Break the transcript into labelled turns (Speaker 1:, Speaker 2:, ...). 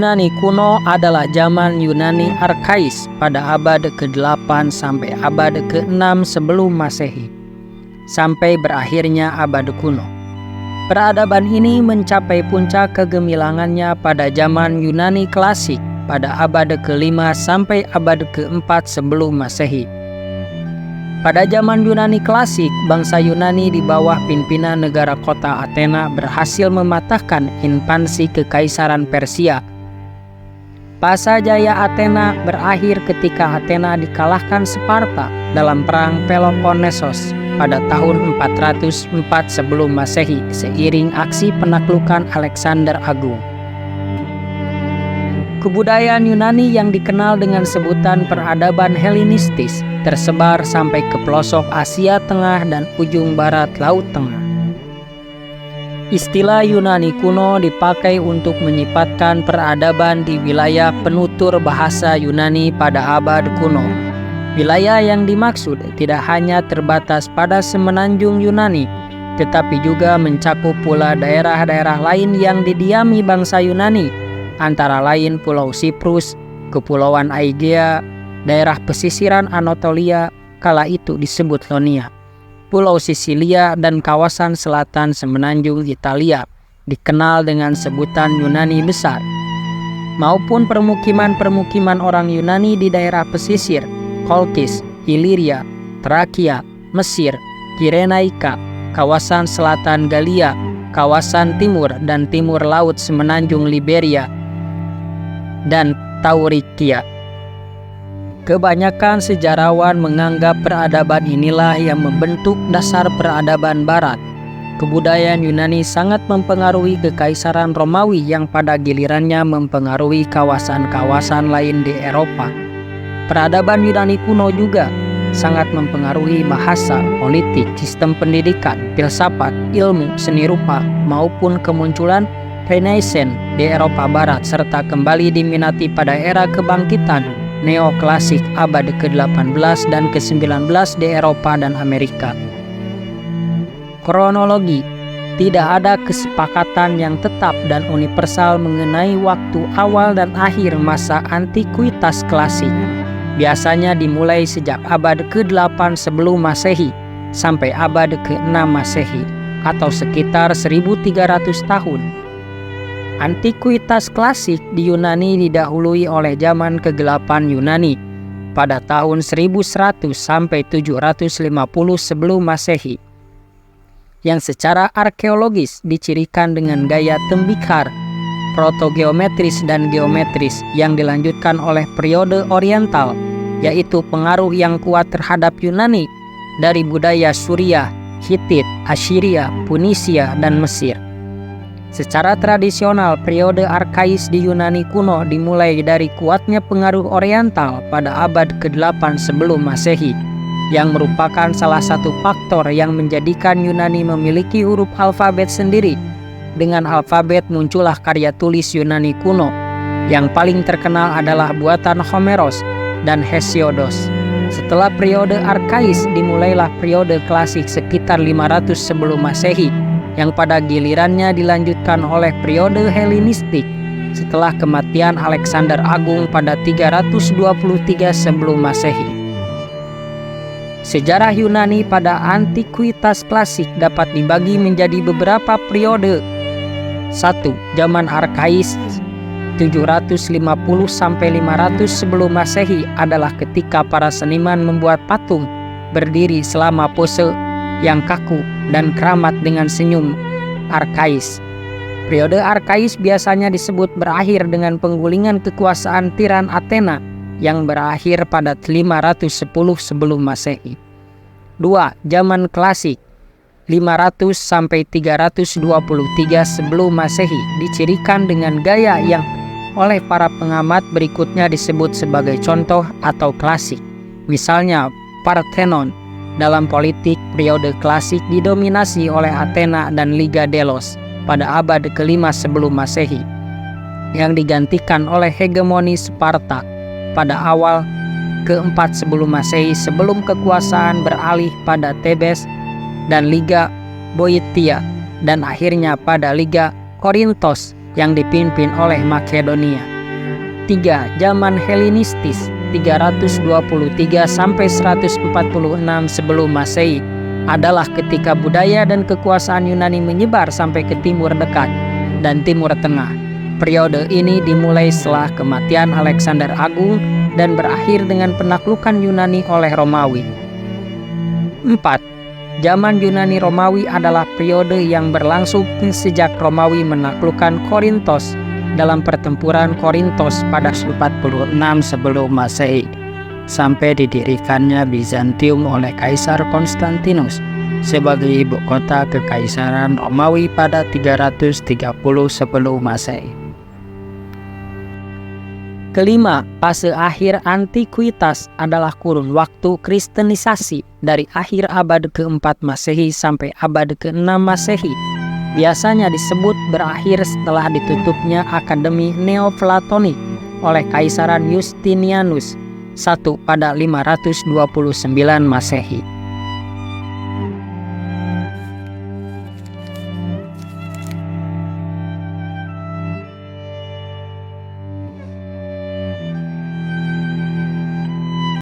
Speaker 1: Yunani kuno adalah zaman Yunani Arkais pada abad ke-8 sampai abad ke-6 sebelum Masehi, sampai berakhirnya abad kuno. Peradaban ini mencapai puncak kegemilangannya pada zaman Yunani klasik pada abad ke-5 sampai abad ke-4 sebelum Masehi. Pada zaman Yunani klasik, bangsa Yunani di bawah pimpinan negara kota Athena berhasil mematahkan invasi kekaisaran Persia. Masa jaya Athena berakhir ketika Athena dikalahkan Sparta dalam perang Peloponnesos pada tahun 404 sebelum Masehi seiring aksi penaklukan Alexander Agung. Kebudayaan Yunani yang dikenal dengan sebutan peradaban Helenistis tersebar sampai ke pelosok Asia Tengah dan ujung barat Laut Tengah. Istilah Yunani kuno dipakai untuk menyifatkan peradaban di wilayah penutur bahasa Yunani pada abad kuno. Wilayah yang dimaksud tidak hanya terbatas pada semenanjung Yunani, tetapi juga mencakup pula daerah-daerah lain yang didiami bangsa Yunani, antara lain Pulau Siprus, Kepulauan Aegea, daerah pesisiran Anatolia, kala itu disebut Ionia, Pulau Sisilia, dan kawasan selatan semenanjung Italia, dikenal dengan sebutan Yunani Besar, maupun permukiman-permukiman orang Yunani di daerah pesisir, Kolkis, Iliria, Trakia, Mesir, Kirenaika, kawasan selatan Galia, kawasan timur dan timur laut semenanjung Liberia, dan Taurikia. Kebanyakan sejarawan menganggap peradaban inilah yang membentuk dasar peradaban Barat. Kebudayaan Yunani sangat mempengaruhi Kekaisaran Romawi yang pada gilirannya mempengaruhi kawasan-kawasan lain di Eropa. Peradaban Yunani kuno juga sangat mempengaruhi bahasa, politik, sistem pendidikan, filsafat, ilmu, seni rupa, maupun kemunculan Renaissance di Eropa Barat, serta kembali diminati pada era kebangkitan neoklasik abad ke-18 dan ke-19 di Eropa dan Amerika. Kronologi: tidak ada kesepakatan yang tetap dan universal mengenai waktu awal dan akhir masa Antikuitas klasik. Biasanya dimulai sejak abad ke-8 sebelum Masehi sampai abad ke-6 Masehi atau sekitar 1300 tahun. Antikuitas klasik di Yunani didahului oleh zaman kegelapan Yunani pada tahun 1100 sampai 750 sebelum Masehi, yang secara arkeologis dicirikan dengan gaya tembikar, protogeometris dan geometris yang dilanjutkan oleh periode Oriental, yaitu pengaruh yang kuat terhadap Yunani dari budaya Suriah, Hitit, Assyria, Punisia, dan Mesir. Secara tradisional, periode Arkais di Yunani kuno dimulai dari kuatnya pengaruh Oriental pada abad ke-8 sebelum Masehi, yang merupakan salah satu faktor yang menjadikan Yunani memiliki huruf alfabet sendiri. Dengan alfabet muncullah karya tulis Yunani kuno. Yang paling terkenal adalah buatan Homeros dan Hesiodos. Setelah periode Arkais dimulailah periode klasik sekitar 500 sebelum Masehi, yang pada gilirannya dilanjutkan oleh periode Helenistik setelah kematian Alexander Agung pada 323 sebelum Masehi. Sejarah Yunani pada Antikuitas klasik dapat dibagi menjadi beberapa periode. 1. Zaman Arkais 750 sampai 500 sebelum Masehi adalah ketika para seniman membuat patung berdiri selama pose yang kaku dan keramat dengan senyum Arkais. Periode Arkais biasanya disebut berakhir dengan penggulingan kekuasaan tiran Athena yang berakhir pada 510 sebelum Masehi. 2. Zaman klasik 500 sampai 323 sebelum Masehi dicirikan dengan gaya yang oleh para pengamat berikutnya disebut sebagai contoh atau klasik. Misalnya Parthenon. Dalam politik, periode klasik didominasi oleh Athena dan Liga Delos pada abad ke-5 sebelum Masehi, yang digantikan oleh hegemoni Sparta pada awal ke-4 sebelum Masehi sebelum kekuasaan beralih pada Thebes dan Liga Boeotia, dan akhirnya pada Liga Korintos yang dipimpin oleh Makedonia. 3. Zaman Helenistis 323 sampai 146 sebelum Masehi adalah ketika budaya dan kekuasaan Yunani menyebar sampai ke timur dekat dan timur tengah. Periode ini dimulai setelah kematian Alexander Agung dan berakhir dengan penaklukan Yunani oleh Romawi. 4. Zaman Yunani Romawi adalah periode yang berlangsung sejak Romawi menaklukkan Korintos dalam pertempuran Korintos pada 46 sebelum Masehi sampai didirikannya Bizantium oleh Kaisar Konstantinus sebagai ibu kota Kekaisaran Romawi pada 330 sebelum Masehi. Kelima, fase akhir Antikuitas adalah kurun waktu Kristenisasi dari akhir abad ke-4 Masehi sampai abad ke-6 Masehi. Biasanya disebut berakhir setelah ditutupnya Akademi Neoplatonik oleh Kaisaran Justinianus I pada 529 Masehi.